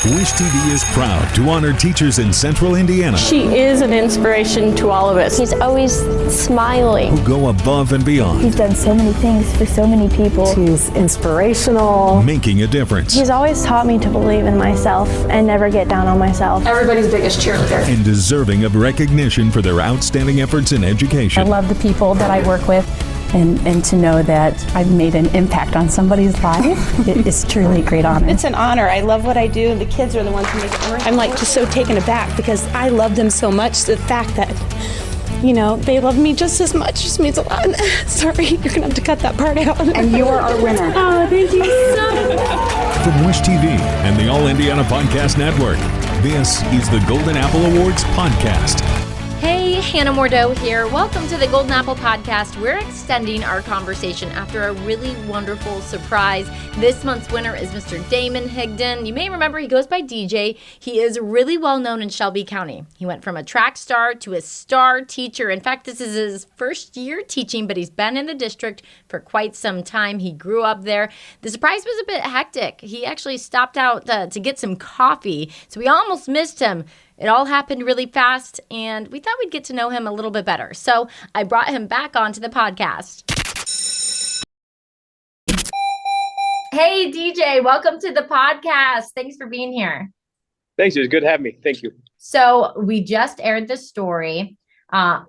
Wish TV is proud to honor teachers in Central Indiana. She is an inspiration to all of us. He's always smiling. Who go above and beyond. He's done so many things for so many people. He's inspirational. Making a difference. He's always taught me to believe in myself and never get down on myself. Everybody's biggest cheerleader. And deserving of recognition for their outstanding efforts in education. I love the people that I work with. And to know that I've made an impact on somebody's life, it's truly a great honor. It's an honor. I love what I do, and the kids are the ones who make it work. I'm like just so taken aback because I love them so much. The fact that, they love me just as much just means a lot. Sorry, you're going to have to cut that part out. And you are our winner. Oh, thank you so much. From Wish TV and the All Indiana Podcast Network, this is the Golden Apple Awards podcast. Hey, Hannah Mordeau here. Welcome to the Golden Apple Podcast. We're extending our conversation after a really wonderful surprise. This month's winner is Mr. Damon Higdon. You may remember he goes by DJ. He is really well known in Shelby County. He went from a track star to a star teacher. In fact, this is his first year teaching, but he's been in the district for quite some time. He grew up there. The surprise was a bit hectic. He actually stopped out to get some coffee, so we almost missed him. It all happened really fast, and we thought we'd get to know him a little bit better. So I brought him back onto the podcast. Hey, DJ, welcome to the podcast. Thanks for being here. Thanks. It was good to have me. Thank you. So we just aired this story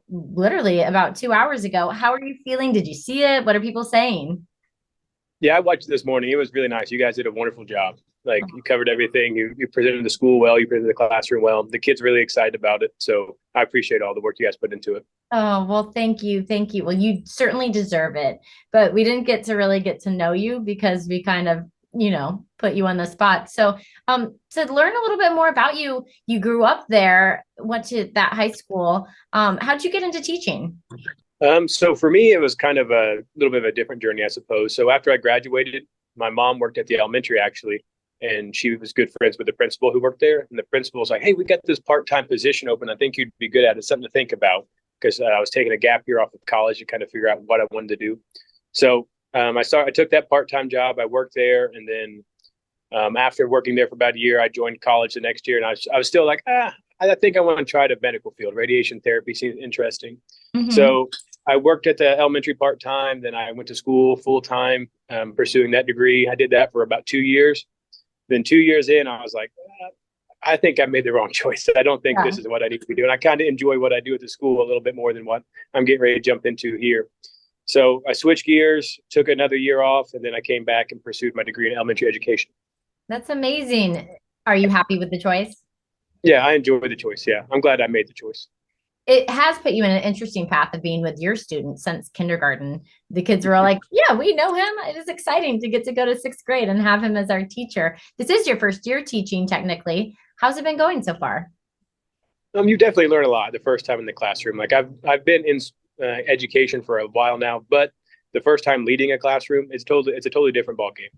literally about 2 hours ago. How are you feeling? Did you see it? What are people saying? Yeah, I watched it this morning. It was really nice. You guys did a wonderful job. You covered everything. You presented the school well. You presented the classroom well. The kids really excited about it. So I appreciate all the work you guys put into it. Oh, well, thank you. Thank you. Well, you certainly deserve it. But we didn't get to know you because we kind of, put you on the spot. So to learn a little bit more about you, you grew up there, went to that high school. How'd you get into teaching? So for me, it was kind of a little bit of a different journey, I suppose. So after I graduated, my mom worked at the elementary, actually. And she was good friends with the principal who worked there. And the principal was like, hey, we got this part-time position open. I think you'd be good at it. Something to think about. Because I was taking a gap year off of college to kind of figure out what I wanted to do. So I took that part-time job. I worked there. And then after working there for about a year, I joined college the next year. And I was still like, I think I want to try the medical field. Radiation therapy seems interesting. Mm-hmm. So I worked at the elementary part-time. Then I went to school full-time pursuing that degree. I did that for about 2 years. Then 2 years in, I was like, I think I made the wrong choice. I don't think this is what I need to be doing. I kind of enjoy what I do at the school a little bit more than what I'm getting ready to jump into here. So I switched gears, took another year off, and then I came back and pursued my degree in elementary education. That's amazing. Are you happy with the choice? Yeah, I enjoy the choice. Yeah, I'm glad I made the choice. It has put you in an interesting path of being with your students since kindergarten. The kids were all like, yeah, we know him. It is exciting to get to go to 6th grade and have him as our teacher. This is your first year teaching, technically. How's it been going so far? You definitely learn a lot the first time in the classroom. I've been in education for a while now, but the first time leading a classroom, it's a totally different ballgame.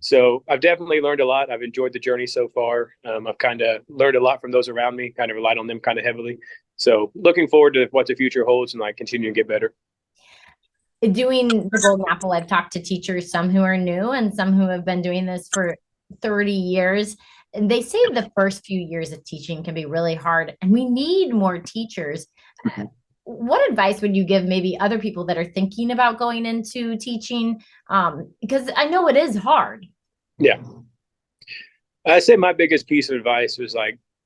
So I've definitely learned a lot. I've enjoyed the journey so far. I've kind of learned a lot from those around me, kind of relied on them kind of heavily. So looking forward to what the future holds and continue to get better. Doing the Golden Apple, I've talked to teachers, some who are new and some who have been doing this for 30 years. And they say the first few years of teaching can be really hard and we need more teachers. What advice would you give maybe other people that are thinking about going into teaching? Because I know it is hard. Yeah. I say my biggest piece of advice was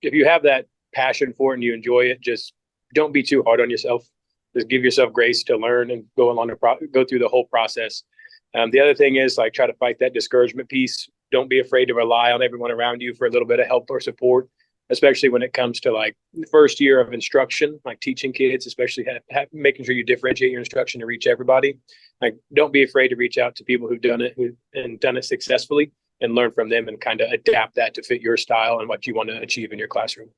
if you have that passion for it and you enjoy it, just don't be too hard on yourself. Just give yourself grace to learn and go through the whole process. The other thing is try to fight that discouragement piece. Don't be afraid to rely on everyone around you for a little bit of help or support, especially when it comes to the first year of instruction, teaching kids, especially making sure you differentiate your instruction to reach everybody. Don't be afraid to reach out to people who've done it successfully and learn from them and kind of adapt that to fit your style and what you want to achieve in your classroom.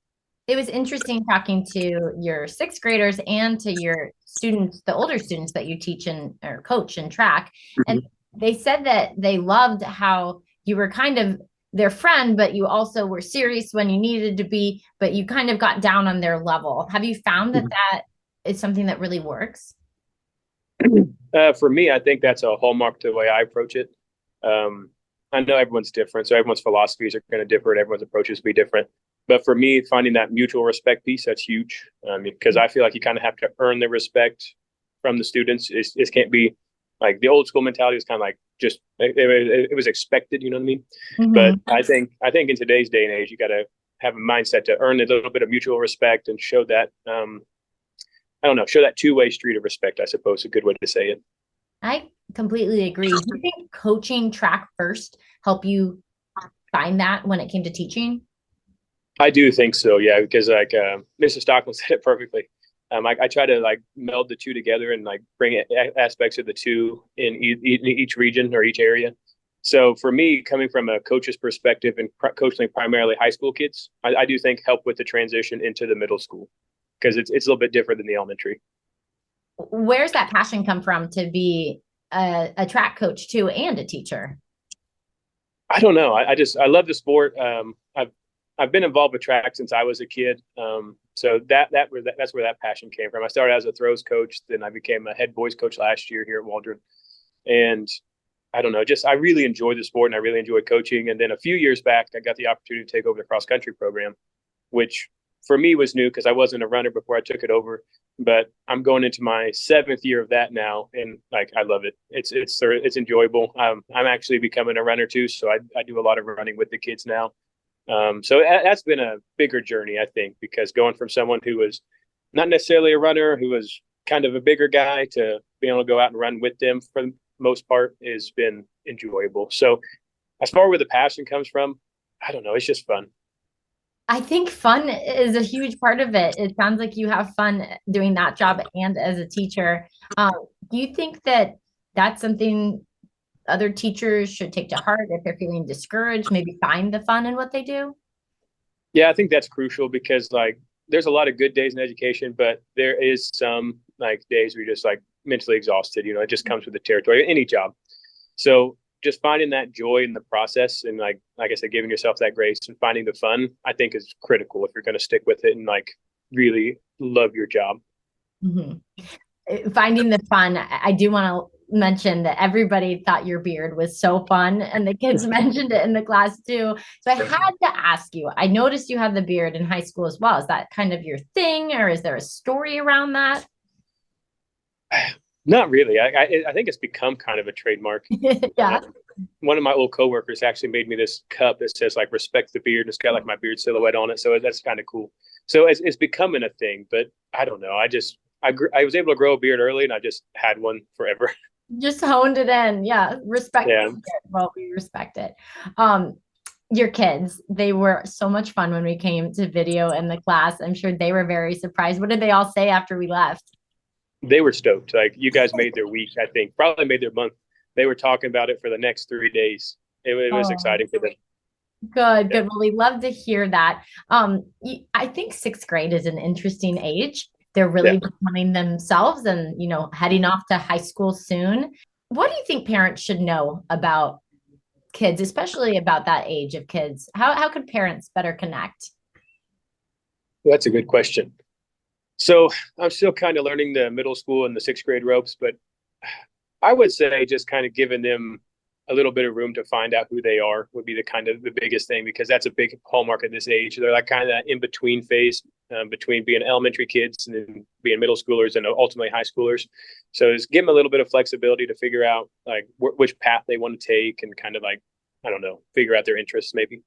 It was interesting talking to your 6th graders and to your students, the older students that you teach or coach in track. And they said that they loved how you were kind of their friend, but you also were serious when you needed to be, but you kind of got down on their level. Have you found that is something that really works? For me, I think that's a hallmark to the way I approach it. I know everyone's different, so everyone's philosophies are going to differ, and everyone's approaches will be different. But for me, finding that mutual respect piece, that's huge, because I feel like you kind of have to earn the respect from the students. It can't be like the old school mentality was kind of like just it was expected, you know what I mean? Mm-hmm. But I think in today's day and age, you got to have a mindset to earn a little bit of mutual respect and show that I don't know, show that two-way street of respect, I suppose, is a good way to say it. I completely agree. Do you think coaching track first help you find that when it came to teaching? I do think so, yeah, because like Mr. Stockman said it perfectly. I try to like meld the two together and like bring aspects of the two in each region or each area. So for me, coming from a coach's perspective and coaching primarily high school kids, I do think help with the transition into the middle school because it's a little bit different than the elementary. Where's that passion come from to be a track coach too and a teacher? I don't know. I love the sport. I've been involved with track since I was a kid. So that's where that passion came from. I started as a throws coach, then I became a head boys coach last year here at Waldron. And I don't know, I really enjoy the sport and I really enjoy coaching. And then a few years back, I got the opportunity to take over the cross country program, which for me was new because I wasn't a runner before I took it over. But I'm going into my 7th year of that now, and like I love it. It's enjoyable. I'm actually becoming a runner too, so I do a lot of running with the kids now. So that's been a bigger journey, I think, because going from someone who was not necessarily a runner, who was kind of a bigger guy, to being able to go out and run with them for the most part has been enjoyable. So as far as where the passion comes from, I don't know. It's just fun. I think fun is a huge part of it. It sounds like you have fun doing that job and as a teacher. Do you think that that's something other teachers should take to heart if they're feeling discouraged, maybe find the fun in what they do? Yeah, I think that's crucial because like there's a lot of good days in education, but there is some like days where you're just like mentally exhausted. You know, it just comes with the territory, any job. So just finding that joy in the process and like I said, giving yourself that grace and finding the fun, I think is critical if you're going to stick with it and like really love your job. Mm-hmm. Finding the fun. I do want to mention that everybody thought your beard was so fun and the kids mentioned it in the class too. So I had to ask you, I noticed you had the beard in high school as well. Is that kind of your thing or is there a story around that? Not really. I think it's become kind of a trademark. Yeah. One of my old coworkers actually made me this cup that says like respect the beard. It's got like my beard silhouette on it. So that's kind of cool. So it's becoming a thing, but I don't know. I was able to grow a beard early and I just had one forever. Just honed it in. Yeah. Respect. Yeah. Well, we respect it. Your kids, they were so much fun when we came to video in the class. I'm sure they were very surprised. What did they all say after we left? They were stoked. Like you guys made their week, I think, probably made their month. They were talking about it for the next 3 days. It was exciting for them. Good. Well, we love to hear that. I think 6th grade is an interesting age. They're really becoming themselves and, heading off to high school soon. What do you think parents should know about kids, especially about that age of kids? How could parents better connect? Well, that's a good question. So I'm still kind of learning the middle school and the 6th grade ropes, but I would say just kind of giving them a little bit of room to find out who they are would be the biggest thing, because that's a big hallmark at this age. They're like kind of that in between phase between being elementary kids and then being middle schoolers and ultimately high schoolers. So just give them a little bit of flexibility to figure out like which path they want to take and kind of like, I don't know, figure out their interests maybe.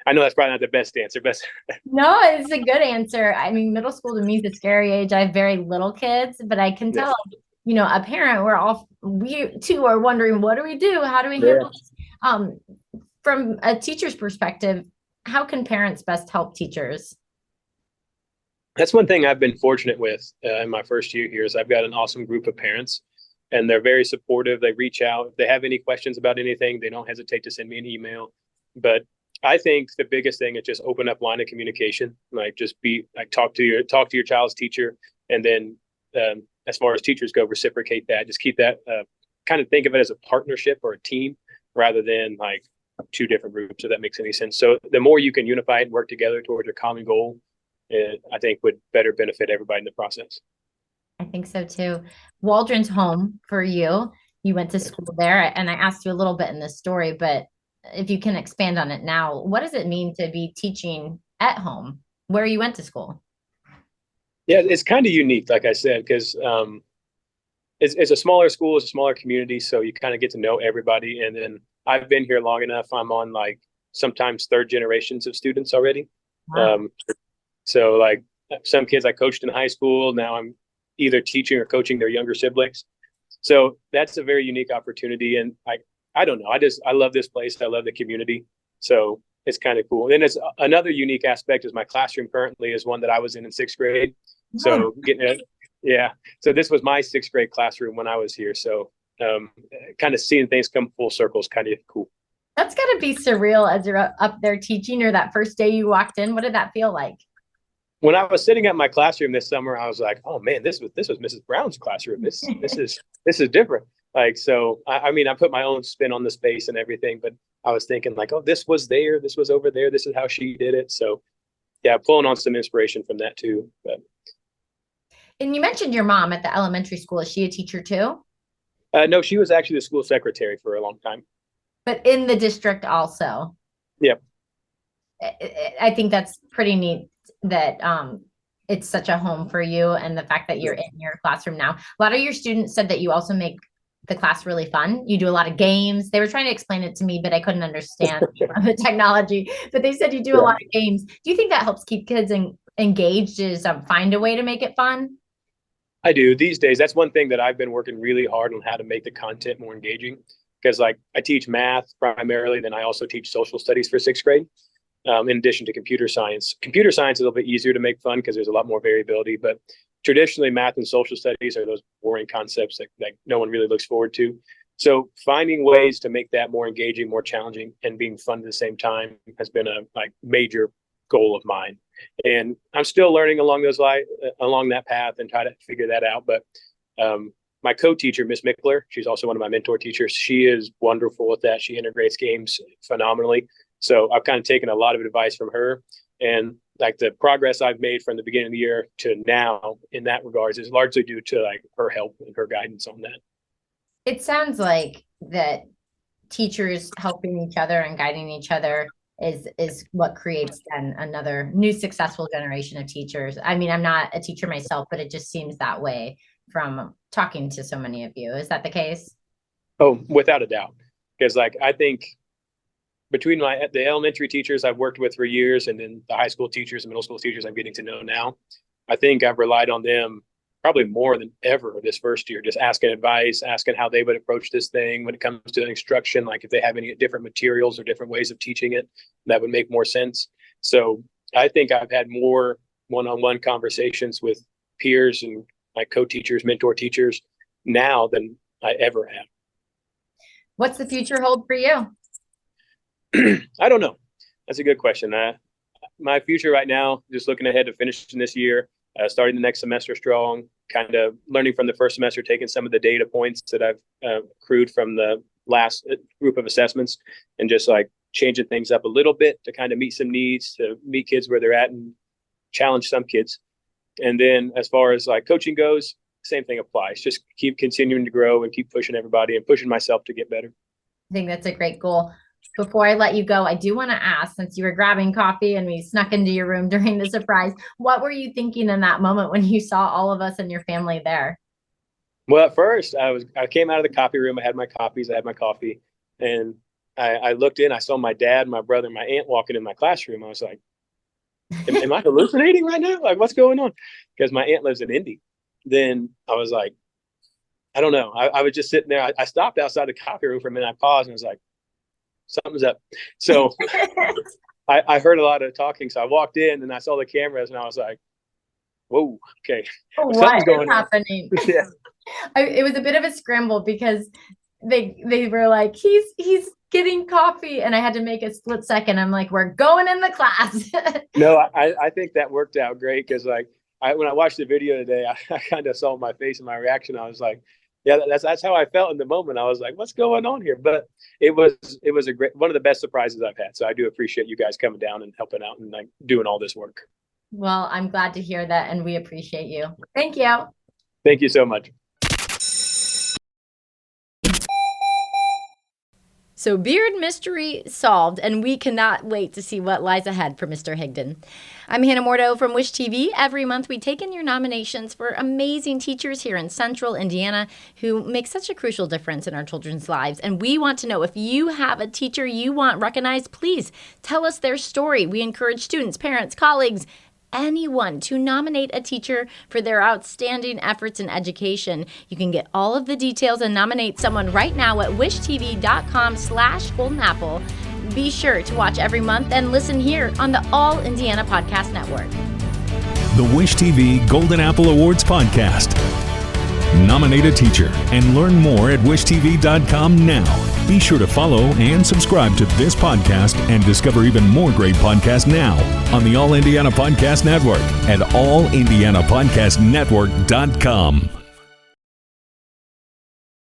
I know that's probably not the best answer, but no, it's a good answer. I mean, middle school to me is a scary age. I have very little kids, but I can tell, a parent, we too are wondering, what do we do? How do we handle this? From a teacher's perspective, how can parents best help teachers? That's one thing I've been fortunate with in my first year here is I've got an awesome group of parents and they're very supportive. They reach out. If they have any questions about anything, they don't hesitate to send me an email. But I think the biggest thing is just open up line of communication, like just talk to your child's teacher. And then as far as teachers go, reciprocate that, just keep that kind of think of it as a partnership or a team rather than like 2 different groups, if that makes any sense. So the more you can unify and work together towards a common goal, I think would better benefit everybody in the process. I think so too. Waldron's home for you. You went to school there, and I asked you a little bit in this story, but if you can expand on it now, what does it mean to be teaching at home where you went to school? Yeah, it's kind of unique, like I said, because it's a smaller school, it's a smaller community, so you kind of get to know everybody. And then I've been here long enough. I'm on like sometimes third generations of students already. Wow. So like some kids I coached in high school, now I'm either teaching or coaching their younger siblings. So that's a very unique opportunity. And I don't know, I love this place. I love the community. So it's kind of cool. And then it's another unique aspect is my classroom currently is one that I was in sixth grade. So getting it, yeah. So this was my sixth grade classroom when I was here. So kind of seeing things come full circle is kind of cool. That's got to be surreal as you're up there teaching, or that first day you walked in. What did that feel like? When I was sitting at my classroom this summer, I was like, "Oh man, this was Mrs. Brown's classroom. This is different." Like, so I mean, I put my own spin on the space and everything, but I was thinking like, "Oh, this was there. This was over there. This is how she did it." So, yeah, pulling on some inspiration from that too. But. And you mentioned your mom at the elementary school. Is she a teacher too? No, she was actually the school secretary for a long time. But in the district also. Yep. I think that's pretty neat that it's such a home for you, and the fact that you're in your classroom now. A lot of your students said that you also make the class really fun. You do a lot of games. They were trying to explain it to me, but I couldn't understand the technology. But they said you do a lot of games. Do you think that helps keep kids engaged, is find a way to make it fun? I do. These days, that's one thing that I've been working really hard on, how to make the content more engaging. Because like I teach math primarily, then I also teach social studies for sixth grade, in addition to computer science. Computer science is a little bit easier to make fun because there's a lot more variability. But traditionally, math and social studies are those boring concepts that no one really looks forward to. So finding ways to make that more engaging, more challenging, and being fun at the same time has been a major goal of mine. And I'm still learning along that path and try to figure that out. But my co-teacher, Miss Mickler, she's also one of my mentor teachers. She is wonderful at that. She integrates games phenomenally. So I've kind of taken a lot of advice from her, and like the progress I've made from the beginning of the year to now in that regards is largely due to like her help and her guidance on that. It sounds like that teachers helping each other and guiding each other is what creates then another new successful generation of teachers. I mean, I'm not a teacher myself, but it just seems that way from talking to so many of you. Is that the case? Oh, without a doubt. Because like I think between the elementary teachers I've worked with for years, and then the high school teachers and middle school teachers I'm getting to know now, I think I've relied on them probably more than ever this first year, just asking advice, asking how they would approach this thing when it comes to instruction, like if they have any different materials or different ways of teaching it that would make more sense. So I think I've had more one-on-one conversations with peers and my co-teachers, mentor teachers now than I ever have. What's the future hold for you? I don't know. That's a good question. My future right now, just looking ahead to finishing this year, starting the next semester strong, kind of learning from the first semester, taking some of the data points that I've accrued from the last group of assessments and just like changing things up a little bit to kind of meet some needs, to meet kids where they're at and challenge some kids. And then as far as like coaching goes, same thing applies. Just keep continuing to grow and keep pushing everybody and pushing myself to get better. I think that's a great goal. Before I let you go, I do want to ask, since you were grabbing coffee and we snuck into your room during the surprise, what were you thinking in that moment when you saw all of us and your family there? Well, at first I came out of the copy room. I had my copies, I had my coffee, and I looked in, I saw my dad, my brother, and my aunt walking in my classroom. I was like, am I hallucinating right now? Like, what's going on? Because my aunt lives in Indy. Then I was like, I don't know. I was just sitting there. I stopped outside the copy room for a minute. I paused and was like, something's up. So I heard a lot of talking. So I walked in and I saw the cameras and I was like, whoa, okay. What is happening? Yeah. It was a bit of a scramble because they were like, he's getting coffee. And I had to make a split second. I'm like, we're going in the class. No, I think that worked out great. Cause like when I watched the video today, I kind of saw my face and my reaction. I was like, yeah, that's how I felt in the moment. I was like, what's going on here? But it was a great, one of the best surprises I've had. So I do appreciate you guys coming down and helping out and like doing all this work. Well, I'm glad to hear that. And we appreciate you. Thank you. Thank you so much. So beard mystery solved, and we cannot wait to see what lies ahead for Mr. Higdon. I'm Hannah Mordo from Wish TV. Every month we take in your nominations for amazing teachers here in Central Indiana who make such a crucial difference in our children's lives. And we want to know if you have a teacher you want recognized, please tell us their story. We encourage students, parents, colleagues, anyone to nominate a teacher for their outstanding efforts in education. You can get all of the details and nominate someone right now at wishtv.com/goldenapple. Be sure to watch every month and listen here on the All Indiana Podcast Network. The Wish TV Golden Apple Awards podcast. Nominate a teacher and learn more at wishtv.com now. Be sure to follow and subscribe to this podcast and discover even more great podcasts now on the All Indiana Podcast Network at allindianapodcastnetwork.com.